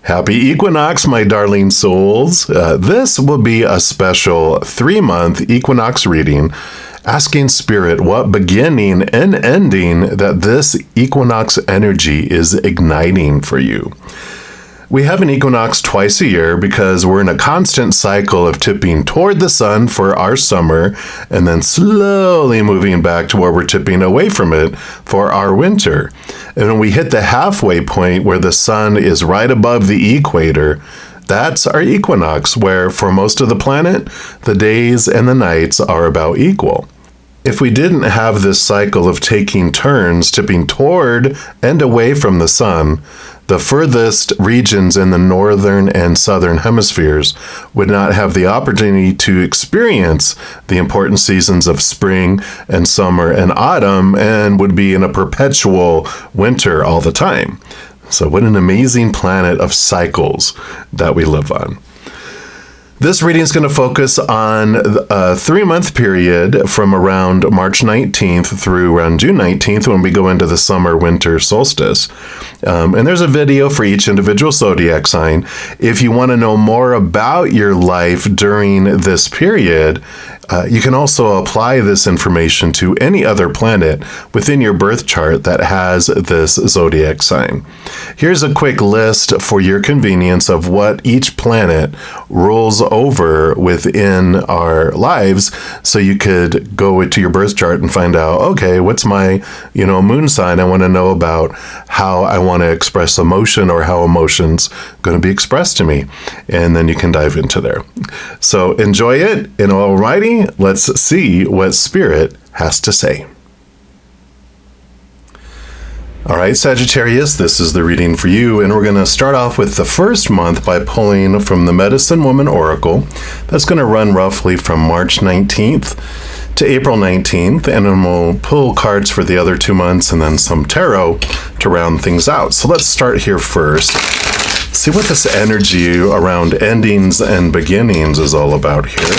Happy Equinox, my darling souls. This will be a special 3-month Equinox reading, asking Spirit what beginning and ending that this Equinox energy is igniting for you. We have an equinox twice a year because we're in a constant cycle of tipping toward the sun for our summer and then slowly moving back to where we're tipping away from it for our winter. And when we hit the halfway point where the sun is right above the equator, that's our equinox, where for most of the planet, the days and the nights are about equal. If we didn't have this cycle of taking turns tipping toward and away from the sun, the furthest regions in the northern and southern hemispheres would not have the opportunity to experience the important seasons of spring and summer and autumn and would be in a perpetual winter all the time. So what an amazing planet of cycles that we live on. This reading is going to focus on a 3-month period from around March 19th through around June 19th when we go into the summer-winter solstice. And there's a video for each individual zodiac sign. If you want to know more about your life during this period, you can also apply this information to any other planet within your birth chart that has this zodiac sign. Here's a quick list for your convenience of what each planet rules over within our lives, so you could go into your birth chart and find out, okay, what's my, moon sign? I want to know about how I want to express emotion or how emotion's going to be expressed to me. And then you can dive into there. So enjoy it, and alrighty, let's see what Spirit has to say. All right, Sagittarius, this is the reading for you, and we're going to start off with the first month by pulling from the Medicine Woman Oracle. That's going to run roughly from March 19th to April 19th, and then we'll pull cards for the other 2 months and then some tarot to round things out. So let's start here first. See what this energy around endings and beginnings is all about here.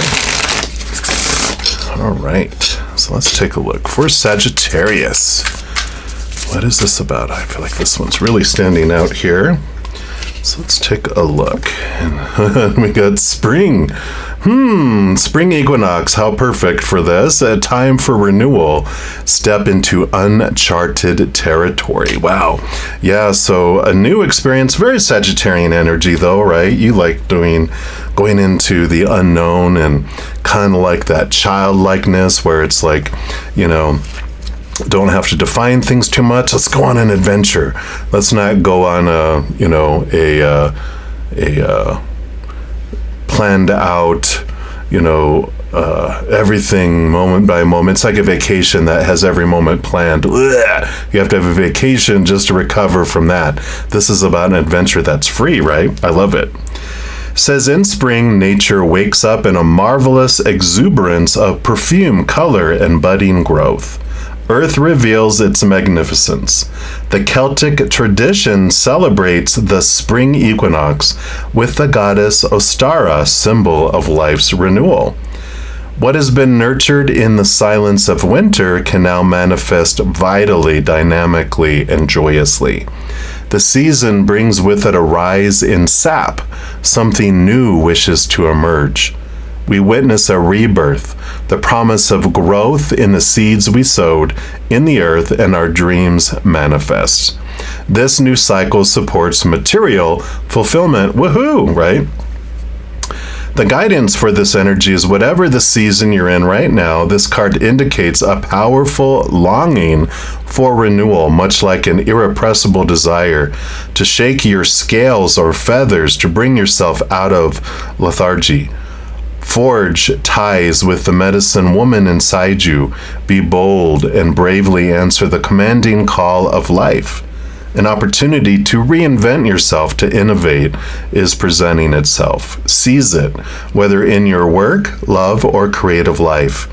All right, so let's take a look. For Sagittarius, what is this about? I feel like this one's really standing out here. So let's take a look. And we got spring. Spring equinox. How perfect for this. A time for renewal. Step into uncharted territory. Wow. Yeah, so a new experience. Very Sagittarian energy though, right? You like going into the unknown and kind of like that childlikeness where it's like, don't have to define things too much. Let's go on an adventure. Let's not go on a planned out, everything moment by moment. It's like a vacation that has every moment planned. Ugh. You have to have a vacation just to recover from that. This is about an adventure that's free, right? I love it. Says in spring, nature wakes up in a marvelous exuberance of perfume, color, and budding growth. Earth reveals its magnificence. The Celtic tradition celebrates the spring equinox with the goddess Ostara, symbol of life's renewal. What has been nurtured in the silence of winter can now manifest vitally, dynamically, and joyously. The season brings with it a rise in sap. Something new wishes to emerge. We witness a rebirth, the promise of growth in the seeds we sowed in the earth, and our dreams manifest. This new cycle supports material fulfillment. Woohoo, right? The guidance for this energy is whatever the season you're in right now. This card indicates a powerful longing for renewal, much like an irrepressible desire to shake your scales or feathers to bring yourself out of lethargy. Forge ties with the medicine woman inside you. Be bold and bravely answer the commanding call of life. An opportunity to reinvent yourself, to innovate, is presenting itself. Seize it, whether in your work, love, or creative life.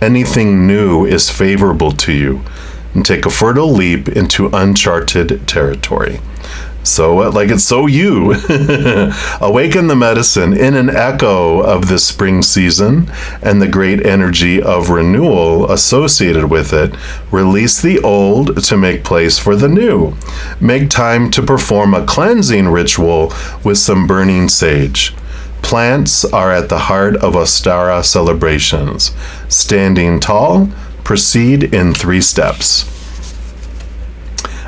Anything new is favorable to you. And take a fertile leap into uncharted territory. So like it's so you. Awaken the medicine in an echo of the spring season and the great energy of renewal associated with it. Release the old to make place for the new. Make time to perform a cleansing ritual with some burning sage. Plants are at the heart of Ostara celebrations. Standing tall, proceed in 3 steps.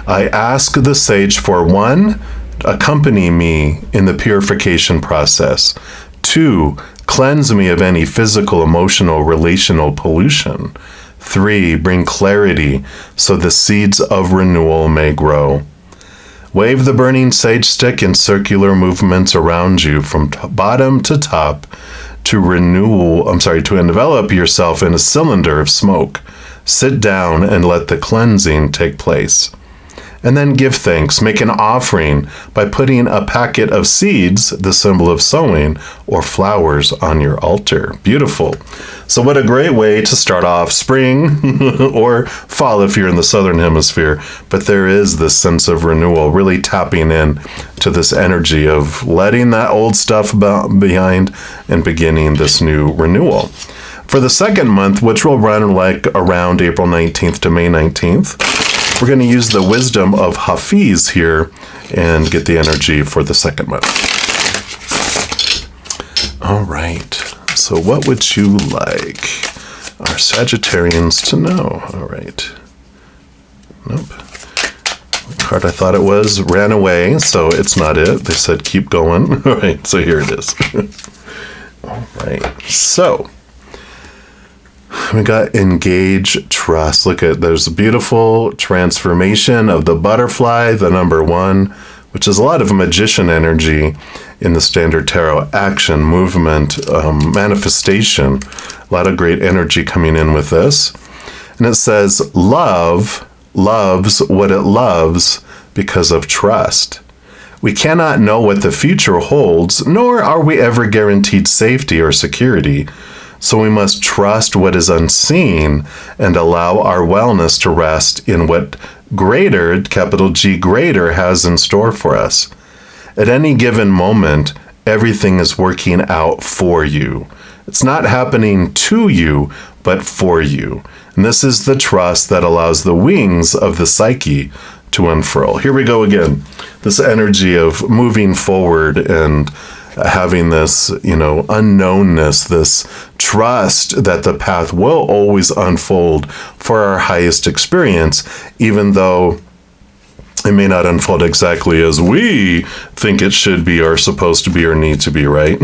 I ask the sage for 1, accompany me in the purification process. 2, cleanse me of any physical, emotional, relational pollution. 3, bring clarity so the seeds of renewal may grow. Wave the burning sage stick in circular movements around you from bottom to top to envelop yourself in a cylinder of smoke. Sit down and let the cleansing take place. And then give thanks. Make an offering by putting a packet of seeds, the symbol of sowing, or flowers on your altar. Beautiful. So what a great way to start off spring or fall if you're in the southern hemisphere. But there is this sense of renewal, really tapping in to this energy of letting that old stuff behind and beginning this new renewal. For the second month, which will run like around April 19th to May 19th, we're going to use the wisdom of Hafiz here and get the energy for the second month. All right. So what would you like our Sagittarians to know? All right. Nope. The card I thought it was ran away, so it's not it. They said keep going. All right. So here it is. All right. So we got engage, trust. Look at, there's a beautiful transformation of the butterfly, the number 1, which is a lot of magician energy in the standard tarot. Action, movement, manifestation. A lot of great energy coming in with this. And it says, love loves what it loves because of trust. We cannot know what the future holds, nor are we ever guaranteed safety or security. So we must trust what is unseen and allow our wellness to rest in what greater, capital G, greater, has in store for us. At any given moment, everything is working out for you. It's not happening to you, but for you. And this is the trust that allows the wings of the psyche to unfurl. Here we go again. This energy of moving forward and having this, unknownness, this trust that the path will always unfold for our highest experience, even though it may not unfold exactly as we think it should be or supposed to be or need to be, right?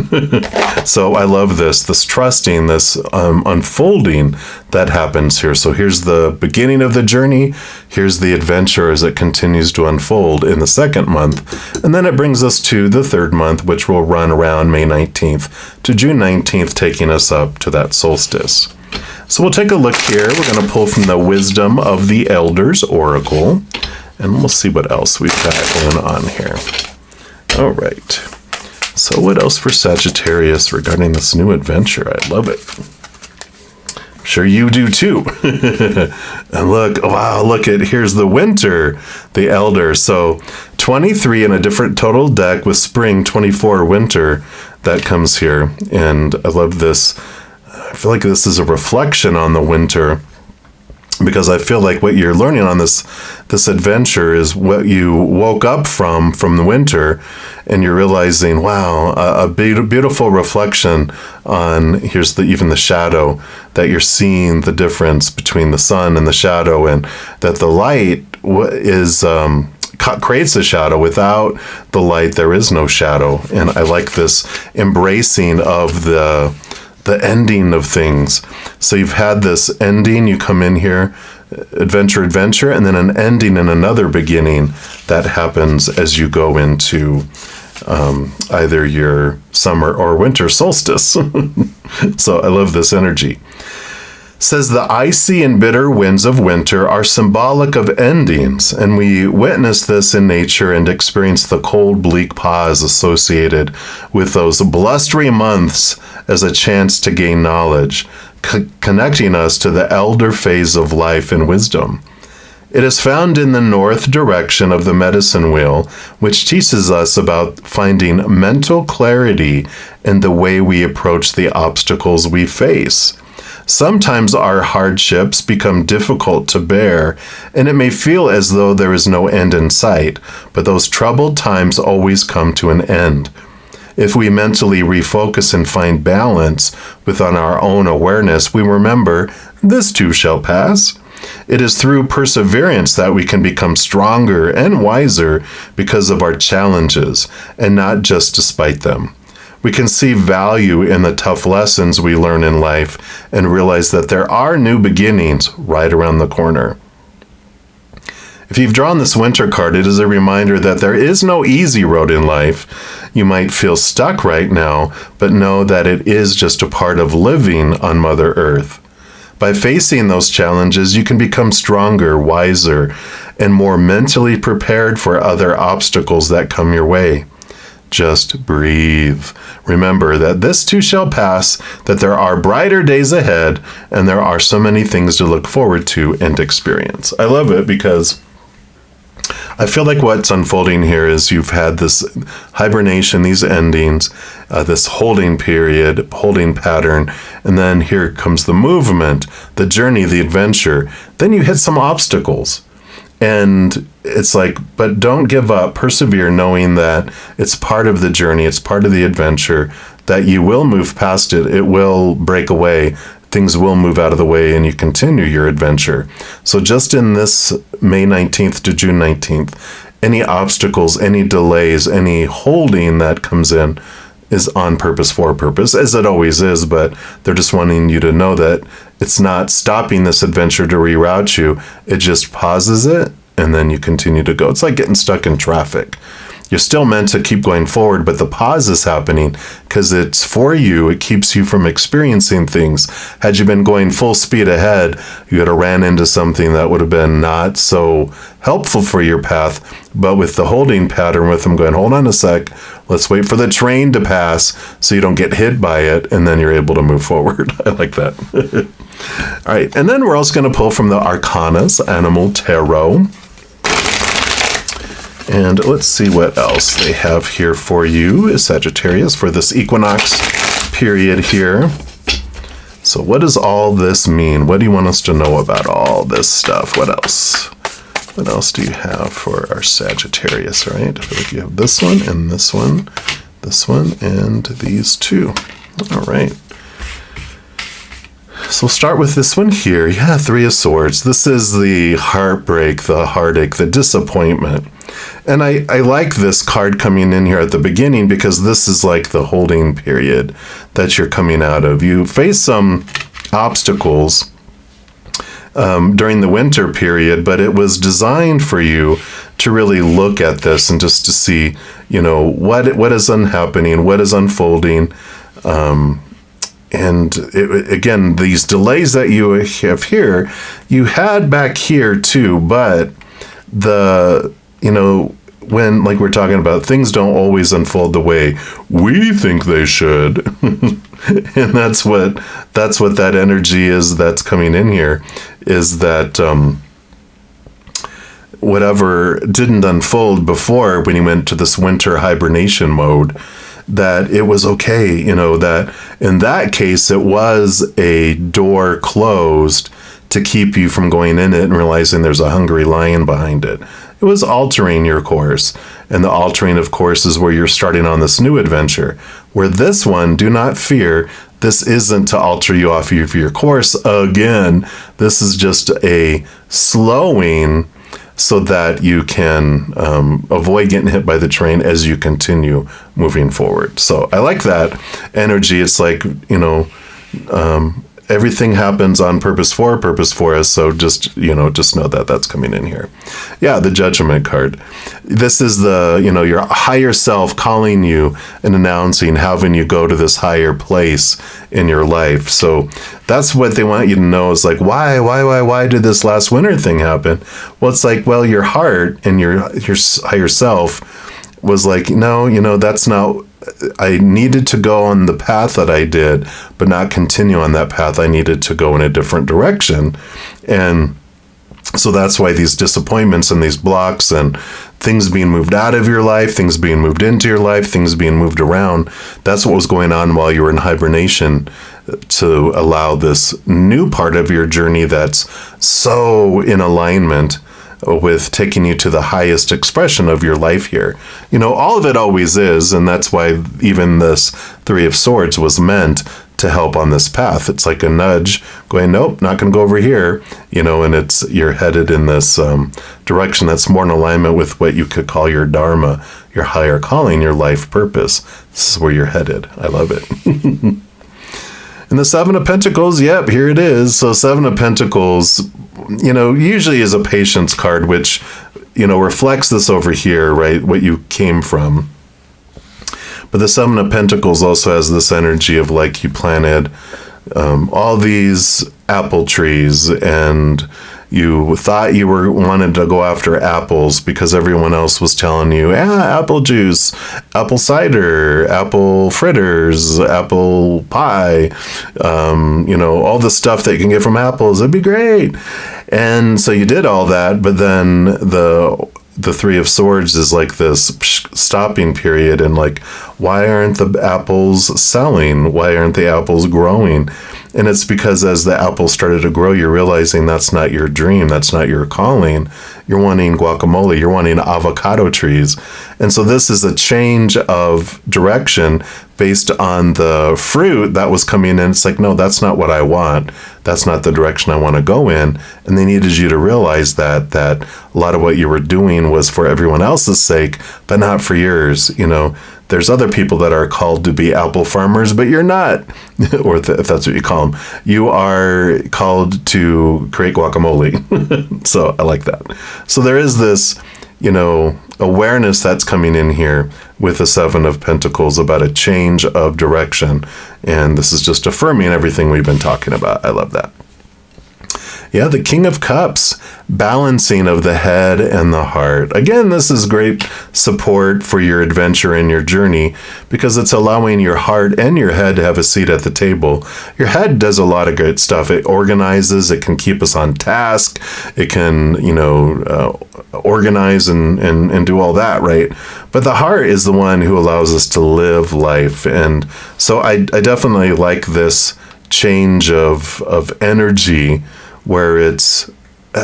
So I love this trusting, this unfolding that happens here. So here's the beginning of the journey. Here's the adventure as it continues to unfold in the second month. And then it brings us to the third month, which will run around May 19th to June 19th, taking us up to that solstice. So we'll take a look here. We're going to pull from the Wisdom of the Elders Oracle. And we'll see what else we've got going on here. All right. So what else for Sagittarius regarding this new adventure? I love it. I'm sure you do too. And here's the Winter, the Elder. So 23 in a different total deck with Spring, 24 Winter that comes here. And I love this. I feel like this is a reflection on the Winter, because I feel like what you're learning on this adventure is what you woke up from the winter, and you're realizing, wow, a beautiful reflection on, here's even the shadow, that you're seeing the difference between the sun and the shadow, and that the light is creates a shadow. Without the light, there is no shadow. And I like this embracing of the ending of things. So you've had this ending, you come in here, adventure, and then an ending and another beginning that happens as you go into either your summer or winter solstice. So I love this energy. Says the icy and bitter winds of winter are symbolic of endings, and we witness this in nature and experience the cold, bleak pause associated with those blustery months as a chance to gain knowledge, connecting us to the elder phase of life and wisdom. It is found in the north direction of the medicine wheel, which teaches us about finding mental clarity in the way we approach the obstacles we face. Sometimes our hardships become difficult to bear, and it may feel as though there is no end in sight, but those troubled times always come to an end. If we mentally refocus and find balance within our own awareness, we remember, this too shall pass. It is through perseverance that we can become stronger and wiser because of our challenges, and not just despite them. We can see value in the tough lessons we learn in life and realize that there are new beginnings right around the corner. If you've drawn this winter card, it is a reminder that there is no easy road in life. You might feel stuck right now, but know that it is just a part of living on Mother Earth. By facing those challenges, you can become stronger, wiser, and more mentally prepared for other obstacles that come your way. Just breathe. Remember that this too shall pass, that there are brighter days ahead, and there are so many things to look forward to and experience. I love it because I feel like what's unfolding here is you've had this hibernation, these endings, this holding period, holding pattern, and then here comes the movement, the journey, the adventure. Then you hit some obstacles. And it's like, but don't give up, persevere, knowing that it's part of the journey, it's part of the adventure, that you will move past it, it will break away, things will move out of the way, and you continue your adventure. So just in this May 19th to June 19th, any obstacles, any delays, any holding that comes in is on purpose, for purpose, as it always is, but they're just wanting you to know that it's not stopping this adventure to reroute you. It just pauses it, and then you continue to go. It's like getting stuck in traffic. You're still meant to keep going forward, but the pause is happening because it's for you. It keeps you from experiencing things. Had you been going full speed ahead, you would have ran into something that would have been not so helpful for your path. But with the holding pattern, with them going, hold on a sec, let's wait for the train to pass so you don't get hit by it, and then you're able to move forward. I like that. All right, and then we're also going to pull from the Arcanas, Animal Tarot. And let's see what else they have here for you, Sagittarius, for this equinox period here. So what does all this mean? What do you want us to know about all this stuff? What else? What else do you have for our Sagittarius, right? I feel like you have this one, and this one, and these two. All right. So we'll start with this one here. Yeah, Three of Swords. This is the heartbreak, the heartache, the disappointment. And I like this card coming in here at the beginning because this is like the holding period that you're coming out of. You face some obstacles during the winter period, but it was designed for you to really look at this and just to see, you know, what is happening, what is unfolding. Again, these delays that you have here, you had back here too, but when, like we're talking about, things don't always unfold the way we think they should. And that's what that energy is that's coming in here, is that whatever didn't unfold before when you went to this winter hibernation mode, that it was okay, that in that case, it was a door closed to keep you from going in it and realizing there's a hungry lion behind it. It was altering your course. And the altering of course is where you're starting on this new adventure. Where this one, do not fear, this isn't to alter you off of your course again. This is just a slowing so that you can avoid getting hit by the train as you continue moving forward. So I like that energy. It's like, everything happens on purpose for us. So just know that that's coming in here. Yeah, the Judgment card. This is the, your higher self calling you and announcing, having you go to this higher place in your life. So that's what they want you to know, is like, why did this last winter thing happen? Well, it's like, well, your heart and your higher self was like, no, that's not, I needed to go on the path that I did, but not continue on that path. I needed to go in a different direction. And So that's why these disappointments and these blocks and things being moved out of your life, things being moved into your life, things being moved around, that's what was going on while you were in hibernation, to allow this new part of your journey that's so in alignment with taking you to the highest expression of your life here. All of it always is, and that's why even this Three of Swords was meant to help on this path. It's like a nudge going, nope, not going to go over here, and you're headed in this direction that's more in alignment with what you could call your dharma, your higher calling, your life purpose. This is where you're headed. I love it. And the Seven of Pentacles, yep, here it is. So Seven of Pentacles, usually is a patience card, which, reflects this over here, right? What you came from. But the Seven of Pentacles also has this energy of like you planted all these apple trees, and you thought you wanted to go after apples because everyone else was telling you, apple juice, apple cider, apple fritters, apple pie, all the stuff that you can get from apples. It'd be great. And so you did all that, but then the Three of Swords is like this stopping period, and like, why aren't the apples selling? Why aren't the apples growing? And it's because as the apples started to grow, you're realizing that's not your dream, that's not your calling. You're wanting guacamole, you're wanting avocado trees. And so this is a change of direction based on the fruit that was coming in. It's like, no, that's not what I want. That's not the direction I want to go in. And they needed you to realize that a lot of what you were doing was for everyone else's sake, but not for yours. There's other people that are called to be apple farmers, but you're not, or if that's what you call them. You are called to create guacamole. So I like that. So there is this, awareness that's coming in here with the Seven of Pentacles about a change of direction. And this is just affirming everything we've been talking about. I love that. Yeah, the King of Cups, balancing of the head and the heart. Again, this is great support for your adventure and your journey because it's allowing your heart and your head to have a seat at the table. Your head does a lot of great stuff. It organizes, it can keep us on task, it can, organize and do all that, right? But the heart is the one who allows us to live life. And so I definitely like this change of energy, where it's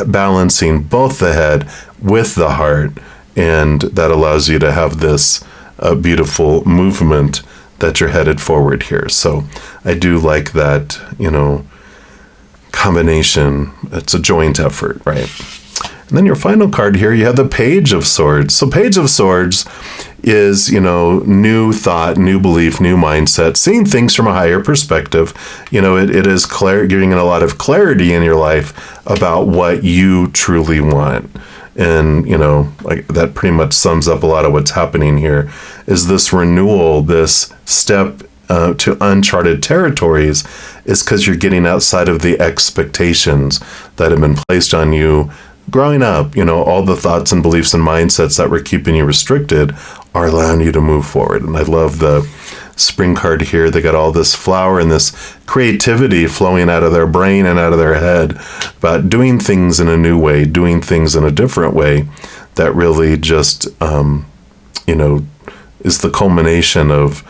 balancing both the head with the heart, and that allows you to have this beautiful movement that you're headed forward here. So I do like that, combination. It's a joint effort, right? And then your final card here, you have the Page of Swords. So Page of Swords is, new thought, new belief, new mindset, seeing things from a higher perspective. It is giving it a lot of clarity in your life about what you truly want. And, like that pretty much sums up a lot of what's happening here, is this renewal, this step to uncharted territories, is because you're getting outside of the expectations that have been placed on you growing up. All the thoughts and beliefs and mindsets that were keeping you restricted are allowing you to move forward. And I love the spring card here. They got all this flower and this creativity flowing out of their brain and out of their head about doing things in a new way, doing things in a different way, that really just, is the culmination of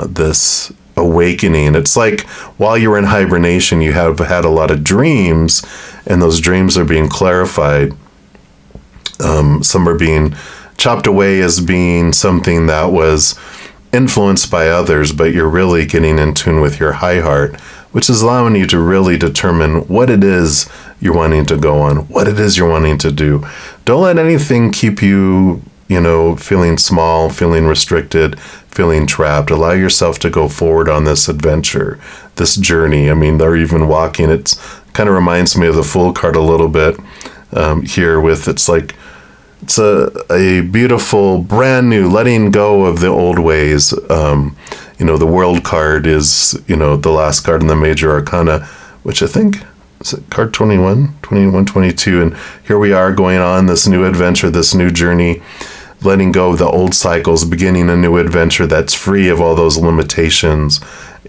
this awakening. It's like while you were in hibernation, you have had a lot of dreams, and those dreams are being clarified. Some are being chopped away as being something that was influenced by others, but you're really getting in tune with your high heart, which is allowing you to really determine what it is you're wanting to go on, what it is you're wanting to do. Don't let anything keep you, feeling small, feeling restricted, feeling trapped. Allow yourself to go forward on this adventure, this journey. I mean, they're even walking. It's kind of reminds me of the Fool card a little bit here with, it's a beautiful, brand new, letting go of the old ways. The World card is, the last card in the major arcana, which I think is it card 21, 22. And here we are going on this new adventure, this new journey, letting go of the old cycles, beginning a new adventure that's free of all those limitations.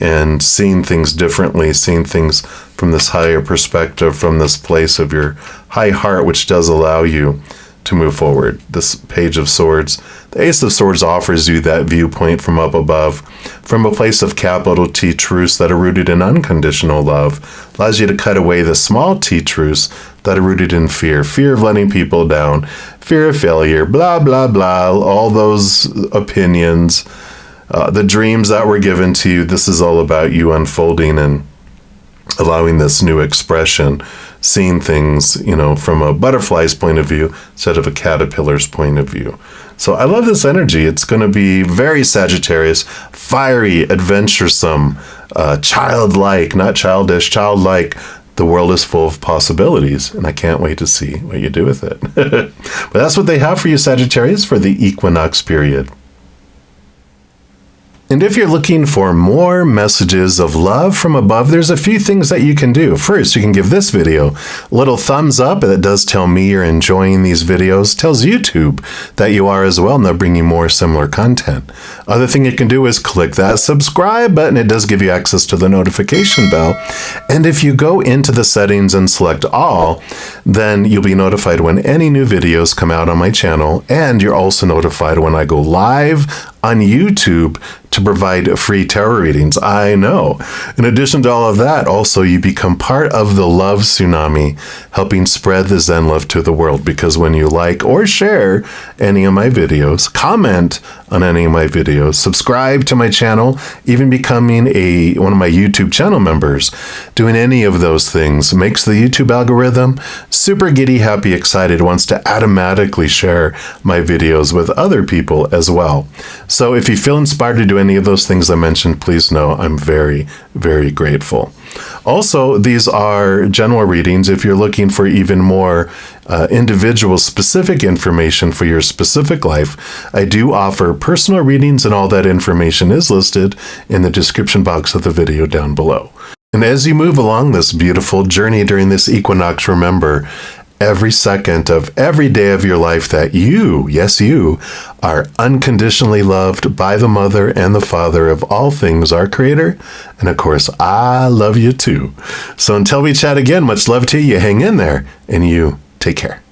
and seeing things differently, seeing things from this higher perspective, from this place of your high heart, which does allow you to move forward. This Page of Swords, the Ace of Swords offers you that viewpoint from up above, from a place of capital T truths that are rooted in unconditional love, allows you to cut away the small t truths that are rooted in fear, fear of letting people down, fear of failure, blah, blah, blah, all those opinions, the dreams that were given to you. This is all about you unfolding and allowing this new expression, seeing things, from a butterfly's point of view instead of a caterpillar's point of view. So I love this energy. It's going to be very Sagittarius, fiery, adventuresome, childlike, not childish, childlike. The world is full of possibilities, and I can't wait to see what you do with it. But that's what they have for you, Sagittarius, for the equinox period. And if you're looking for more messages of love from above, there's a few things that you can do. First, you can give this video a little thumbs up. That does tell me you're enjoying these videos. Tells YouTube that you are as well, and they'll bring you more similar content. Other thing you can do is click that subscribe button. It does give you access to the notification bell. And if you go into the settings and select all, then you'll be notified when any new videos come out on my channel. And you're also notified when I go live on YouTube to provide free tarot readings. I know. In addition to all of that, also you become part of the love tsunami, helping spread the Zen love to the world. Because when you like or share any of my videos, comment on any of my videos, subscribe to my channel, even becoming one of my YouTube channel members, doing any of those things makes the YouTube algorithm super giddy, happy, excited, wants to automatically share my videos with other people as well. So if you feel inspired to do any of those things I mentioned, please know I'm very, very grateful. Also, these are general readings. If you're looking for even more individual specific information for your specific life, I do offer personal readings, and all that information is listed in the description box of the video down below. And as you move along this beautiful journey during this equinox, remember, every second of every day of your life that you, yes, you, are unconditionally loved by the Mother and the Father of all things, our Creator. And of course, I love you too. So until we chat again, much love to you. You hang in there, and you take care.